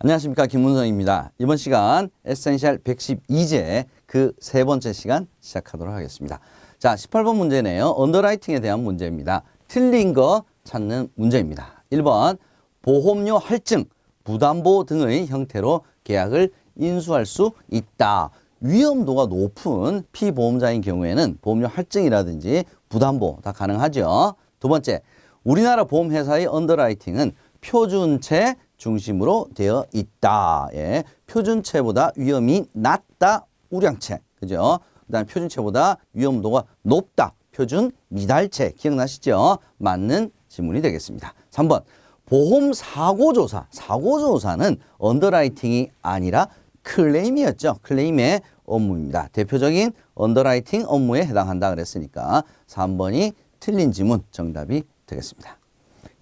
안녕하십니까, 김문성입니다. 이번 시간 에센셜 112제 그 세 번째 시간 시작하도록 하겠습니다. 자, 18번 문제네요. 언더라이팅에 대한 문제입니다. 틀린 거 찾는 문제입니다. 1번 보험료 할증, 부담보 등의 형태로 계약을 인수할 수 있다. 위험도가 높은 피보험자인 경우에는 보험료 할증이라든지 부담보 다 가능하죠. 두 번째, 우리나라 보험회사의 언더라이팅은 표준체 중심으로 되어 있다. 예, 표준체보다 위험이 낮다. 우량체. 그죠? 그 다음에 표준체보다 위험도가 높다. 표준 미달체. 기억나시죠? 맞는 질문이 되겠습니다. 3번. 보험 사고조사. 사고조사는 언더라이팅이 아니라 클레임이었죠. 클레임의 업무입니다. 대표적인 언더라이팅 업무에 해당한다 그랬으니까 3번이 틀린 지문 정답이 되겠습니다.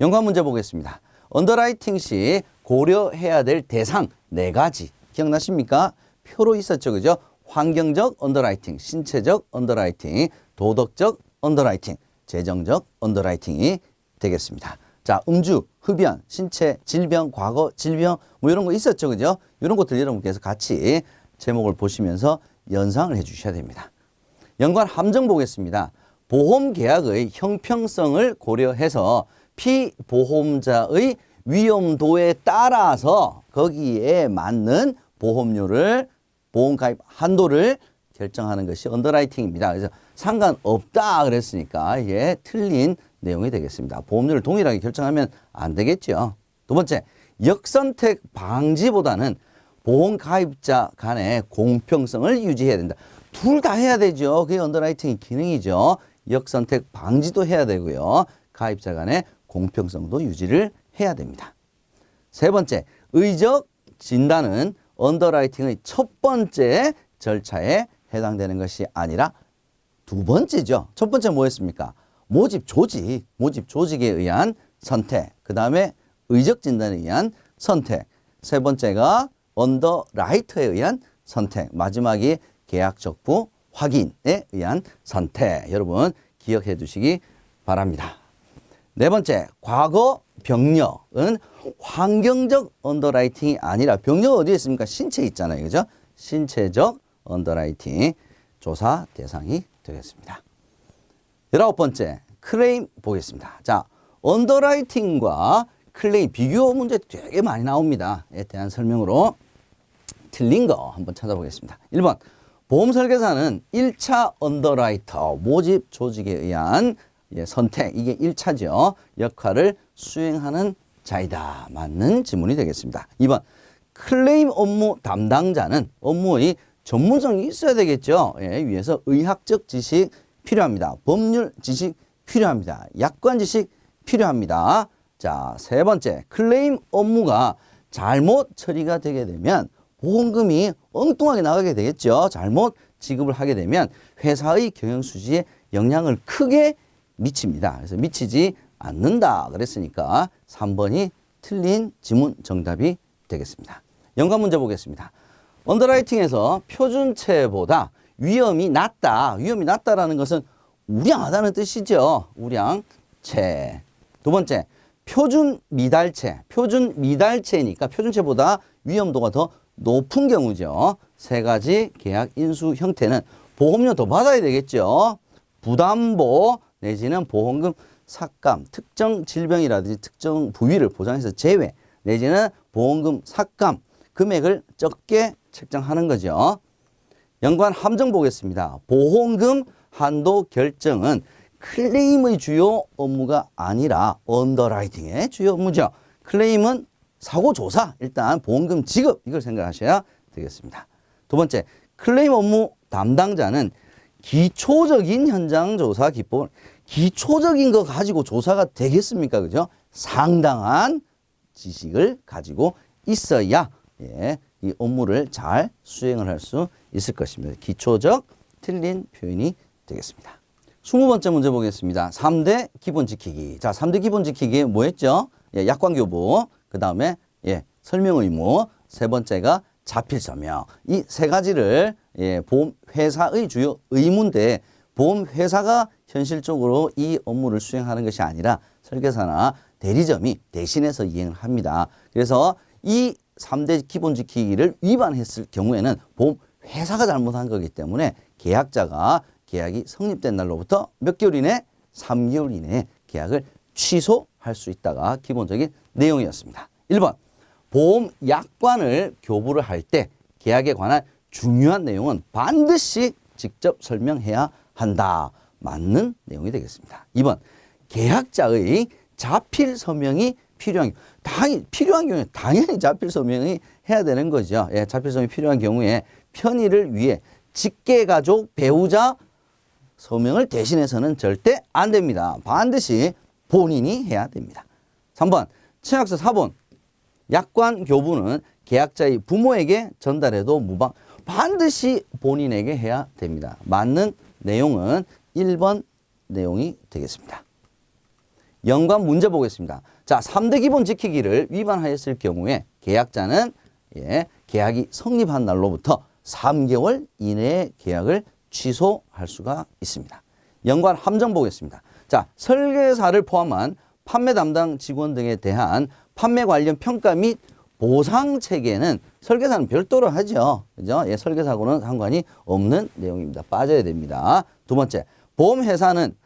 연관 문제 보겠습니다. 언더라이팅 시 고려해야 될 대상 4가지 기억나십니까? 표로 있었죠. 그죠? 환경적 언더라이팅, 신체적 언더라이팅, 도덕적 언더라이팅, 재정적 언더라이팅이 되겠습니다. 자, 음주, 흡연, 신체, 질병, 과거, 질병 뭐 이런 거 있었죠. 그죠? 이런 것들 여러분께서 같이 제목을 보시면서 연상을 해 주셔야 됩니다. 연관 함정 보겠습니다. 보험계약의 형평성을 고려해서 피보험자의 위험도에 따라서 거기에 맞는 보험료를 보험가입 한도를 결정하는 것이 언더라이팅입니다. 그래서 상관없다 그랬으니까 이게 틀린 내용이 되겠습니다. 보험료를 동일하게 결정하면 안 되겠죠. 두 번째, 역선택 방지보다는 보험가입자 간의 공평성을 유지해야 된다. 둘 다 해야 되죠. 그게 언더라이팅의 기능이죠. 역선택 방지도 해야 되고요. 가입자 간의 공평성도 유지를 해야 됩니다. 세 번째, 의적 진단은 언더라이팅의 첫 번째 절차에 해당되는 것이 아니라 두 번째죠. 첫 번째 뭐였습니까? 모집 조직에 의한 선택. 그 다음에 의적 진단에 의한 선택. 세 번째가 언더라이터에 의한 선택. 마지막이 계약 적부 확인에 의한 선택. 여러분 기억해 두시기 바랍니다. 네 번째, 과거 병력은 환경적 언더라이팅이 아니라 병력은 어디에 있습니까? 신체에 있잖아요. 그죠? 신체적 언더라이팅 조사 대상이 되겠습니다. 19번째, 클레임 보겠습니다. 자, 언더라이팅과 클레임 비교 문제 되게 많이 나옵니다. 에 대한 설명으로 틀린 거 한번 찾아보겠습니다. 1번, 보험 설계사는 1차 언더라이터 모집 조직에 의한 선택, 이게 1차죠. 역할을 수행하는 자이다. 맞는 지문이 되겠습니다. 2번, 클레임 업무 담당자는 업무의 전문성이 있어야 되겠죠. 예, 위에서 의학적 지식 필요합니다. 법률 지식 필요합니다. 약관 지식 필요합니다. 자, 세 번째, 클레임 업무가 잘못 처리가 되게 되면 보험금이 엉뚱하게 나가게 되겠죠. 잘못 지급을 하게 되면 회사의 경영수지에 영향을 크게 미칩니다. 그래서 미치지 않는다 그랬으니까 3번이 틀린 지문 정답이 되겠습니다. 연관 문제 보겠습니다. 언더라이팅에서 표준체보다 위험이 낮다. 위험이 낮다라는 것은 우량하다는 뜻이죠. 우량체. 두 번째, 표준 미달체. 표준 미달체니까 표준체보다 위험도가 더 높은 경우죠. 세 가지 계약 인수 형태는 보험료 더 받아야 되겠죠. 부담보 내지는 보험금 삭감, 특정 질병이라든지 특정 부위를 보장해서 제외 내지는 보험금 삭감 금액을 적게 책정하는 거죠. 연관 함정 보겠습니다. 보험금 한도 결정은 클레임의 주요 업무가 아니라 언더라이팅의 주요 업무죠. 클레임은 사고조사, 일단 보험금 지급 이걸 생각하셔야 되겠습니다. 두 번째, 클레임 업무 담당자는 기초적인 현장조사 기법을 기초적인 거 가지고 조사가 되겠습니까? 그죠? 상당한 지식을 가지고 있어야 이 업무를 잘 수행을 할 수 있을 것입니다. 기초적 틀린 표현이 되겠습니다. 20번째 문제 보겠습니다. 3대 기본 지키기. 자, 3대 기본 지키기 뭐였죠? 약관교부, 그 다음에 설명 의무, 세 번째가 자필 서명. 이 세 가지를 보험회사의 주요 의무인데 보험회사가 현실적으로 이 업무를 수행하는 것이 아니라 설계사나 대리점이 대신해서 이행을 합니다. 그래서 이 3대 기본 지키기를 위반했을 경우에는 보험 회사가 잘못한 거기 때문에 계약자가 계약이 성립된 날로부터 몇 개월 이내? 3개월 이내에 계약을 취소할 수 있다가 기본적인 내용이었습니다. 1번 보험 약관을 교부를 할 때 계약에 관한 중요한 내용은 반드시 직접 설명해야 한다. 맞는 내용이 되겠습니다. 2번 계약자의 자필 서명이 필요한 경우에 당연히 자필 서명이 해야 되는 거죠. 예, 자필 서명이 필요한 경우에 편의를 위해 직계가족 배우자 서명을 대신해서는 절대 안 됩니다. 반드시 본인이 해야 됩니다. 3번 청약서 사본 약관 교부는 계약자의 부모에게 전달해도 무방. 반드시 본인에게 해야 됩니다. 맞는 내용은 1번 내용이 되겠습니다. 연관 문제 보겠습니다. 자, 3대 기본 지키기를 위반하였을 경우에 계약자는 계약이 성립한 날로부터 3개월 이내에 계약을 취소할 수가 있습니다. 연관 함정 보겠습니다. 자, 설계사를 포함한 판매 담당 직원 등에 대한 판매 관련 평가 및 보상 체계는 설계사는 별도로 하죠. 그죠? 예, 설계사하고는 상관이 없는 내용입니다. 빠져야 됩니다. 두 번째, 보험회사는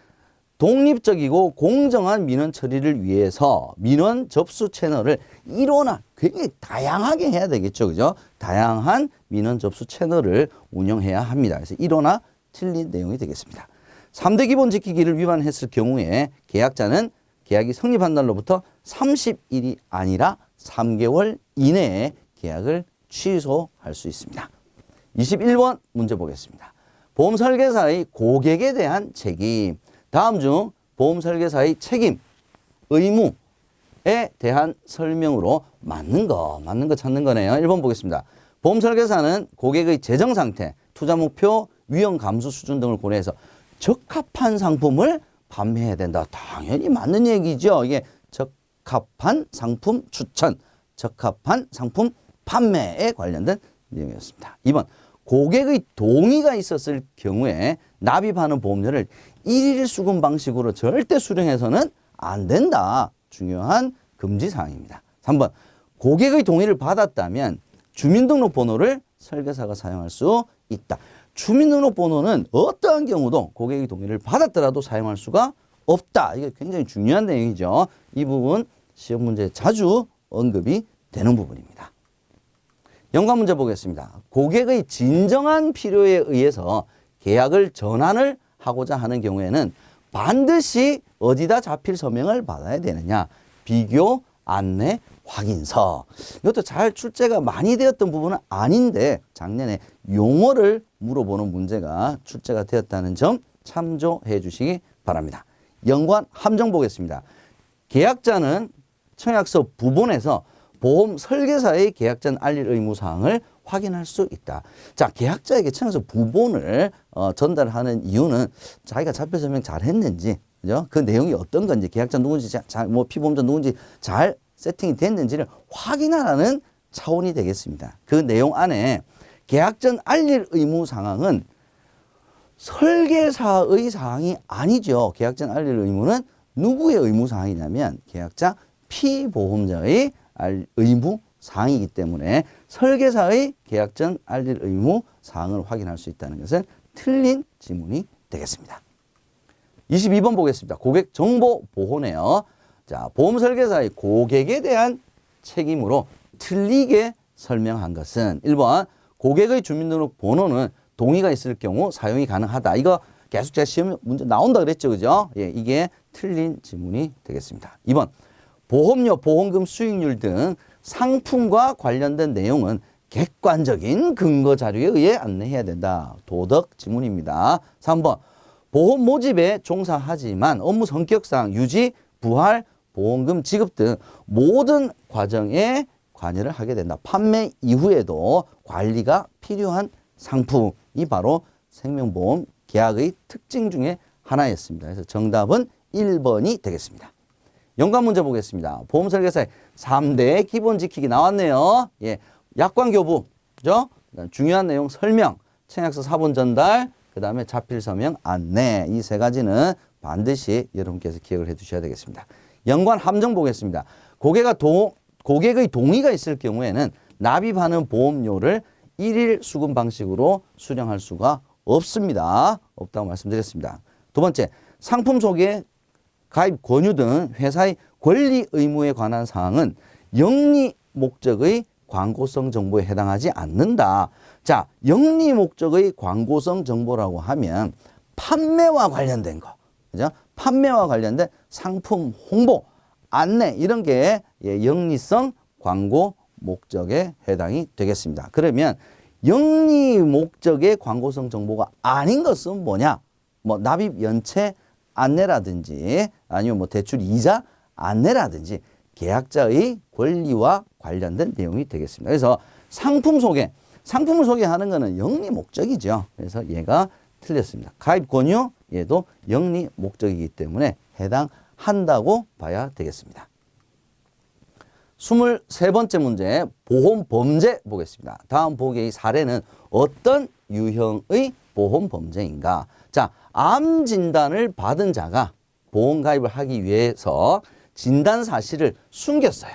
독립적이고 공정한 민원 처리를 위해서 민원 접수 채널을 일원화 굉장히 다양하게 해야 되겠죠. 그죠? 다양한 민원 접수 채널을 운영해야 합니다. 그래서 일원화 틀린 내용이 되겠습니다. 3대 기본 지키기를 위반했을 경우에 계약자는 계약이 성립한 날로부터 30일이 아니라 3개월 이내에 계약을 취소할 수 있습니다. 21번 문제 보겠습니다. 보험 설계사의 고객에 대한 책임. 다음 중 보험 설계사의 책임, 의무에 대한 설명으로 맞는 거 찾는 거네요. 1번 보겠습니다. 보험 설계사는 고객의 재정 상태, 투자 목표, 위험 감수 수준 등을 고려해서 적합한 상품을 판매해야 된다. 당연히 맞는 얘기죠. 이게 적합한 상품 추천, 적합한 상품 판매에 관련된 내용이었습니다. 2번 고객의 동의가 있었을 경우에 납입하는 보험료를 일일 수금 방식으로 절대 수령해서는 안 된다. 중요한 금지사항입니다. 3번 고객의 동의를 받았다면 주민등록번호를 설계사가 사용할 수 있다. 주민등록번호는 어떠한 경우도 고객의 동의를 받았더라도 사용할 수가 없다. 이게 굉장히 중요한 내용이죠. 이 부분 시험 문제에 자주 언급이 되는 부분입니다. 연관 문제 보겠습니다. 고객의 진정한 필요에 의해서 계약을 전환을 하고자 하는 경우에는 반드시 어디다 자필 서명을 받아야 되느냐. 비교 안내 확인서. 이것도 잘 출제가 많이 되었던 부분은 아닌데 작년에 용어를 물어보는 문제가 출제가 되었다는 점 참조해 주시기 바랍니다. 연관 함정 보겠습니다. 계약자는 청약서 부본에서 보험 설계사의 계약전 알릴 의무사항을 확인할 수 있다. 자, 계약자에게 청약서 부본을 전달하는 이유는 자기가 자필 서명 잘 했는지, 그죠? 그 내용이 어떤 건지, 계약자 누군지, 피보험자 누군지 잘 세팅이 됐는지를 확인하라는 차원이 되겠습니다. 그 내용 안에 계약전 알릴 의무 사항은 설계사의 사항이 아니죠. 계약전 알릴 의무는 누구의 의무 사항이냐면 계약자 피보험자의 의무 사항이기 때문에 설계사의 계약전 알릴 의무 사항을 확인할 수 있다는 것은 틀린 지문이 되겠습니다. 22번 보겠습니다. 고객 정보 보호네요. 자, 보험 설계사의 고객에 대한 책임으로 틀리게 설명한 것은 1번 고객의 주민등록 번호는 동의가 있을 경우 사용이 가능하다. 이거 계속 제가 시험 문제 나온다 그랬죠. 그죠? 예, 이게 틀린 지문이 되겠습니다. 2번 보험료, 보험금 수익률 등 상품과 관련된 내용은 객관적인 근거 자료에 의해 안내해야 된다. 도덕 지문입니다. 3번 보험 모집에 종사하지만 업무 성격상 유지, 부활, 보험금 지급 등 모든 과정에 관여를 하게 된다. 판매 이후에도 관리가 필요한 상품이 바로 생명보험 계약의 특징 중에 하나였습니다. 그래서 정답은 1번이 되겠습니다. 연관 문제 보겠습니다. 보험 설계사의 3대 기본 지키기 나왔네요. 예, 약관 교부, 그죠? 중요한 내용 설명, 청약서 사본 전달, 그 다음에 자필 서명 안내. 이 세 가지는 반드시 여러분께서 기억을 해 두셔야 되겠습니다. 연관 함정 보겠습니다. 고객과 고객의 동의가 있을 경우에는 납입하는 보험료를 일일 수금 방식으로 수령할 수가 없습니다. 없다고 말씀드렸습니다. 두 번째, 상품 소개, 가입 권유 등 회사의 권리 의무에 관한 사항은 영리 목적의 광고성 정보에 해당하지 않는다. 자, 영리 목적의 광고성 정보라고 하면 판매와 관련된 거, 그죠? 판매와 관련된 상품 홍보, 안내 이런 게 영리성 광고 목적에 해당이 되겠습니다. 그러면 영리 목적의 광고성 정보가 아닌 것은 뭐냐? 뭐 납입 연체 안내라든지 아니면 뭐 대출 이자 안내라든지 계약자의 권리와 관련된 내용이 되겠습니다. 그래서 상품 소개, 상품을 소개하는 것은 영리 목적이죠. 그래서 얘가 틀렸습니다. 가입 권유, 얘도 영리 목적이기 때문에 해당한다고 봐야 되겠습니다. 23번째 문제, 보험 범죄 보겠습니다. 다음 보기의 사례는 어떤 유형의 보험 범죄인가? 자, 암 진단을 받은 자가 보험 가입을 하기 위해서 진단 사실을 숨겼어요.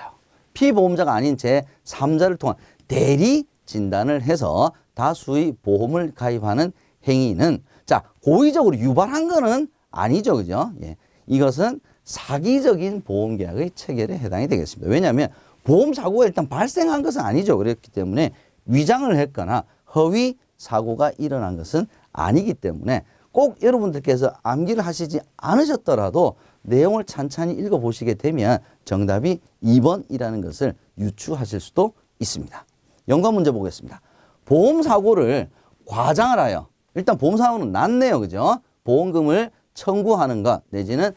피보험자가 아닌 제3자를 통한 대리 진단을 해서 다수의 보험을 가입하는 행위는, 자, 고의적으로 유발한 거는 아니죠. 그죠? 예. 이것은 사기적인 보험계약의 체결에 해당이 되겠습니다. 왜냐하면 보험사고가 일단 발생한 것은 아니죠. 그렇기 때문에 위장을 했거나 허위 사고가 일어난 것은 아니기 때문에 꼭 여러분들께서 암기를 하시지 않으셨더라도 내용을 찬찬히 읽어보시게 되면 정답이 2번이라는 것을 유추하실 수도 있습니다. 연관 문제 보겠습니다. 보험사고를 과장을 하여, 일단 보험사고는 났네요. 그죠? 보험금을 청구하는 것 내지는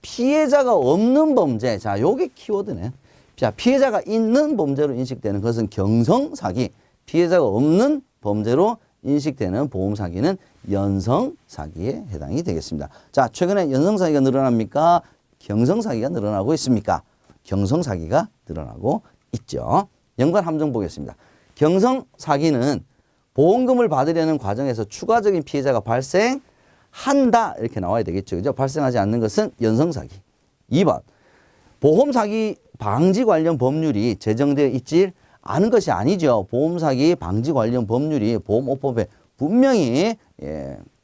피해자가 없는 범죄. 자, 요게 키워드네. 자, 피해자가 있는 범죄로 인식되는 것은 경성사기, 피해자가 없는 범죄로 인식되는 보험사기는 연성사기에 해당이 되겠습니다. 자, 최근에 연성사기가 늘어납니까? 경성사기가 늘어나고 있습니까? 경성사기가 늘어나고 있죠. 연관 함정 보겠습니다. 경성사기는 보험금을 받으려는 과정에서 추가적인 피해자가 발생한다 이렇게 나와야 되겠죠. 그죠? 발생하지 않는 것은 연성사기. 2번, 보험사기 방지 관련 법률이 제정되어 있지 않은 것이 아니죠. 보험사기 방지 관련 법률이 보험업법에 분명히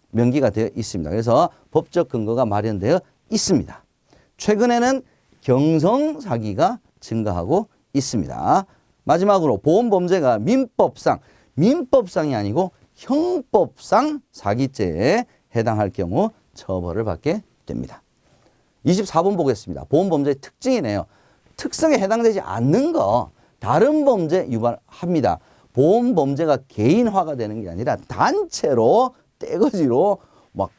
명기가 되어 있습니다. 그래서 법적 근거가 마련되어 있습니다. 최근에는 경성사기가 증가하고 있습니다. 마지막으로 보험범죄가 민법상이 아니고 형법상 사기죄에 해당할 경우 처벌을 받게 됩니다. 24번 보겠습니다. 보험범죄의 특징이네요. 특성에 해당되지 않는 거 다른 범죄 유발합니다. 보험범죄가 개인화가 되는 게 아니라 단체로 떼거지로 막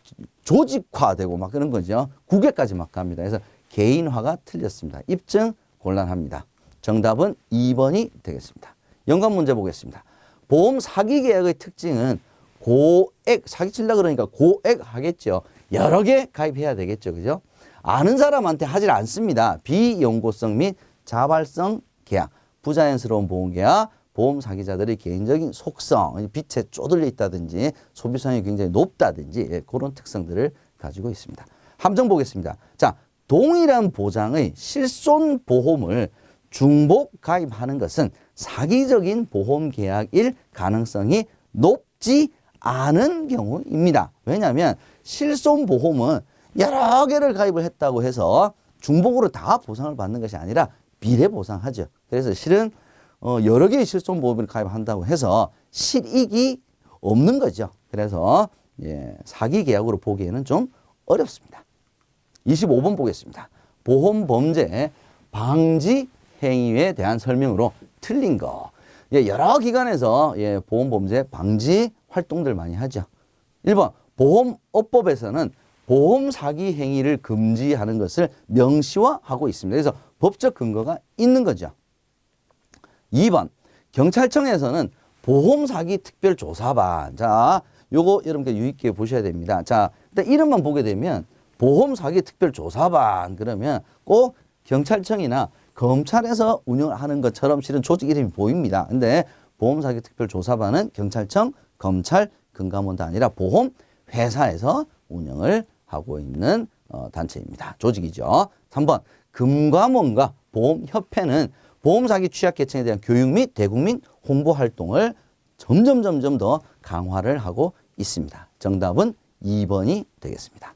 조직화되고 막 그런 거죠. 국외까지 막 갑니다. 그래서 개인화가 틀렸습니다. 입증 곤란합니다. 정답은 2번이 되겠습니다. 연관 문제 보겠습니다. 보험 사기 계약의 특징은 고액, 사기치려고 그러니까 고액 하겠죠. 여러 개 가입해야 되겠죠. 그죠? 아는 사람한테 하질 않습니다. 비연고성 및 자발성 계약, 부자연스러운 보험계약, 보험 사기자들의 개인적인 속성, 빛에 쪼들려 있다든지 소비성이 굉장히 높다든지 그런 특성들을 가지고 있습니다. 함정 보겠습니다. 자, 동일한 보장의 실손보험을 중복 가입하는 것은 사기적인 보험계약일 가능성이 높지 않은 경우입니다. 왜냐하면 실손보험은 여러 개를 가입을 했다고 해서 중복으로 다 보상을 받는 것이 아니라 비례 보상하죠. 그래서 실은 여러 개의 실손보험을 가입한다고 해서 실익이 없는 거죠. 그래서 사기 계약으로 보기에는 좀 어렵습니다. 25번 보겠습니다. 보험 범죄 방지 행위에 대한 설명으로 틀린 거. 여러 기관에서 보험 범죄 방지 활동들 많이 하죠. 1번 보험업법에서는 보험 사기 행위를 금지하는 것을 명시화하고 있습니다. 그래서 법적 근거가 있는 거죠. 2번 경찰청에서는 보험 사기 특별조사반. 자, 요거 여러분께 유의 있게 보셔야 됩니다. 자, 일단 이름만 보게 되면 보험 사기 특별조사반 그러면 꼭 경찰청이나 검찰에서 운영을 하는 것처럼 실은 조직 이름이 보입니다. 근데 보험 사기 특별조사반은 경찰청, 검찰, 금감원도 아니라 보험 회사에서 운영을 하고 있는 단체입니다. 조직이죠. 3번 금감원과 보험협회는 보험 사기 취약계층에 대한 교육 및 대국민 홍보 활동을 점점 더 강화를 하고 있습니다. 정답은 2번이 되겠습니다.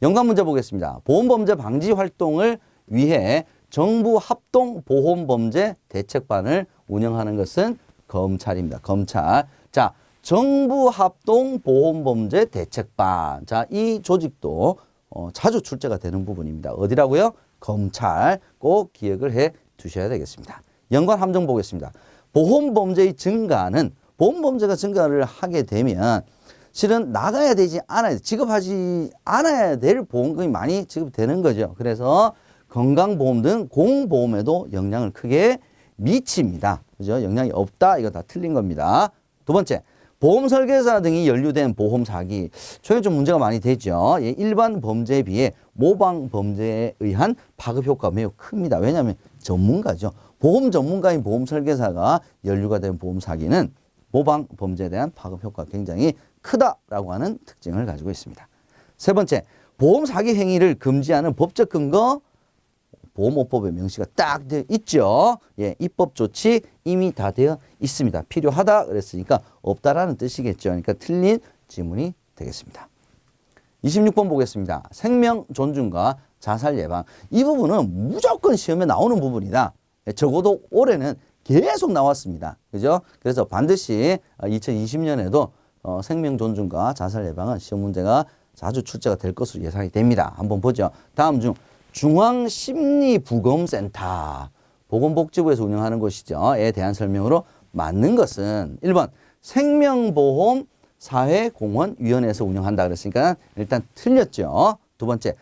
연관 문제 보겠습니다. 보험범죄 방지 활동을 위해 정부 합동 보험범죄 대책반을 운영하는 것은 검찰입니다. 검찰. 자, 정부 합동 보험범죄 대책반. 자, 이 조직도 자주 출제가 되는 부분입니다. 어디라고요? 검찰. 꼭 기억을 해 두셔야 되겠습니다. 연관 함정 보겠습니다. 보험범죄의 증가는 보험범죄가 증가를 하게 되면 실은 나가야 되지 않아야 지급하지 않아야 될 보험금이 많이 지급되는 거죠. 그래서 건강보험 등 공보험에도 영향을 크게 미칩니다. 그죠? 영향이 없다. 이거 다 틀린 겁니다. 두 번째, 보험 설계사 등이 연루된 보험 사기. 최근 좀 문제가 많이 되죠. 예, 일반 범죄에 비해 모방 범죄에 의한 파급 효과가 매우 큽니다. 왜냐하면 전문가죠. 보험 전문가인 보험 설계사가 연루가 된 보험 사기는 모방 범죄에 대한 파급 효과가 굉장히 크다라고 하는 특징을 가지고 있습니다. 세 번째, 보험 사기 행위를 금지하는 법적 근거 보험업법에 명시가 딱 되어 있죠. 예, 입법 조치 이미 다 되어 있습니다. 필요하다 그랬으니까 없다라는 뜻이겠죠. 그러니까 틀린 지문이 되겠습니다. 26번 보겠습니다. 생명 존중과 자살 예방. 이 부분은 무조건 시험에 나오는 부분이다. 적어도 올해는 계속 나왔습니다. 그죠? 그래서 반드시 2020년에도 생명 존중과 자살 예방은 시험 문제가 자주 출제가 될 것으로 예상이 됩니다. 한번 보죠. 다음 중 중앙심리부검센터, 보건복지부에서 운영하는 곳이죠.에 대한 설명으로 맞는 것은 1번 생명보험 사회공헌위원회에서 운영한다 그랬으니까 일단 틀렸죠. 두 번째,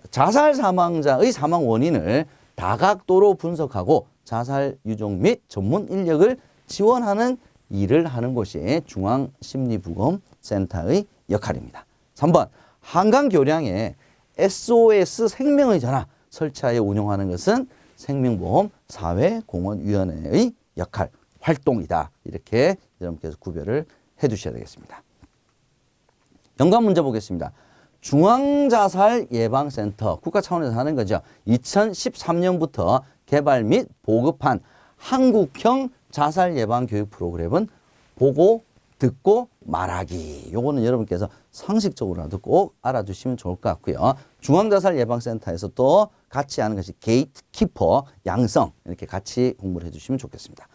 자살 사망자의 사망 원인을 다각도로 분석하고 자살 유종 및 전문 인력을 지원하는 일을 하는 곳이 중앙심리부검센터의 역할입니다. 3번 한강교량에 SOS 생명의 전화 설치하여 운영하는 것은 생명보험 사회공헌위원회의 역할, 활동이다. 이렇게 여러분께서 구별을 해 두셔야 되겠습니다. 연관 문제 보겠습니다. 중앙자살예방센터, 국가 차원에서 하는 거죠. 2013년부터 개발 및 보급한 한국형 자살예방교육 프로그램은 보고, 듣고, 말하기. 요거는 여러분께서 상식적으로라도 꼭 알아두시면 좋을 것 같고요. 중앙자살예방센터에서 또 같이 하는 것이 게이트키퍼, 양성 이렇게 같이 공부를 해주시면 좋겠습니다.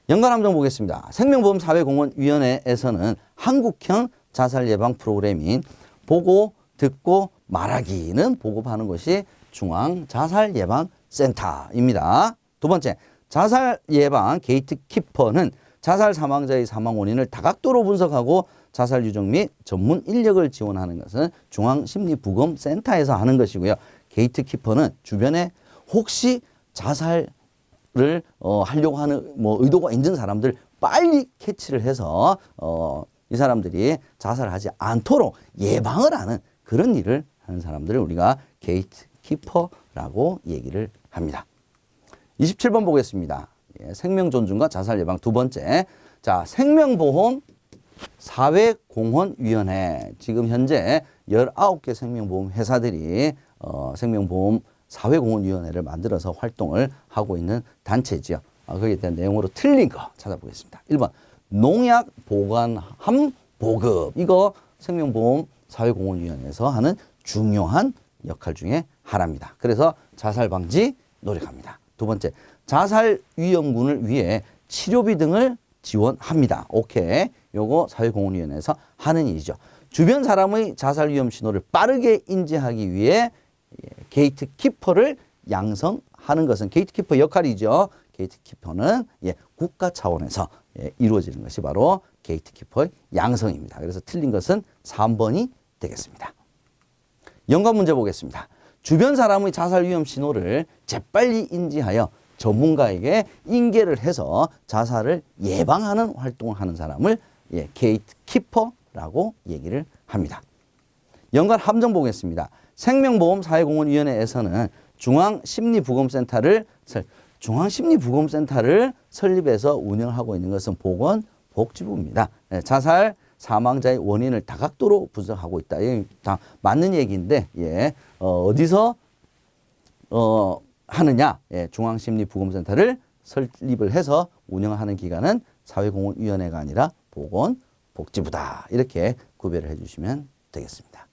연관 함정 보겠습니다. 생명보험사회공헌위원회에서는 한국형 자살예방 프로그램인 보고, 듣고, 말하기는 보급하는 것이 중앙자살예방센터입니다. 두 번째, 자살예방 게이트키퍼는 자살 사망자의 사망 원인을 다각도로 분석하고 자살 유정 및 전문 인력을 지원하는 것은 중앙심리부검센터에서 하는 것이고요. 게이트키퍼는 주변에 혹시 자살을 하려고 하는 의도가 있는 사람들 빨리 캐치를 해서 이 사람들이 자살하지 않도록 예방을 하는 그런 일을 하는 사람들을 우리가 게이트키퍼라고 얘기를 합니다. 27번 보겠습니다. 예, 생명 존중과 자살 예방 두 번째. 자, 생명보험 사회공헌위원회. 지금 현재 19개 생명보험 회사들이 생명보험 사회공헌위원회를 만들어서 활동을 하고 있는 단체지요. 거기에 대한 내용으로 틀린 거 찾아보겠습니다. 1번 농약 보관함 보급. 이거 생명보험 사회공헌위원회에서 하는 중요한 역할 중에 하나입니다. 그래서 자살 방지 노력합니다. 두 번째, 자살 위험군을 위해 치료비 등을 지원합니다. 오케이. 요거 사회공헌위원회에서 하는 일이죠. 주변 사람의 자살 위험 신호를 빠르게 인지하기 위해 게이트키퍼를 양성하는 것은 게이트키퍼 역할이죠. 게이트키퍼는 국가 차원에서 이루어지는 것이 바로 게이트키퍼의 양성입니다. 그래서 틀린 것은 3번이 되겠습니다. 연관 문제 보겠습니다. 주변 사람의 자살 위험 신호를 재빨리 인지하여 전문가에게 인계를 해서 자살을 예방하는 활동을 하는 사람을 게이트키퍼라고 얘기를 합니다. 연관 함정 보겠습니다. 생명보험사회공헌위원회에서는 중앙심리부검센터를 설립해서 운영하고 있는 것은 보건복지부입니다. 자살 사망자의 원인을 다각도로 분석하고 있다. 이게 다 맞는 얘기인데 어디서 하느냐? 예, 중앙심리부검센터를 설립을 해서 운영하는 기관은 사회공헌위원회가 아니라 보건복지부다. 이렇게 구별을 해주시면 되겠습니다.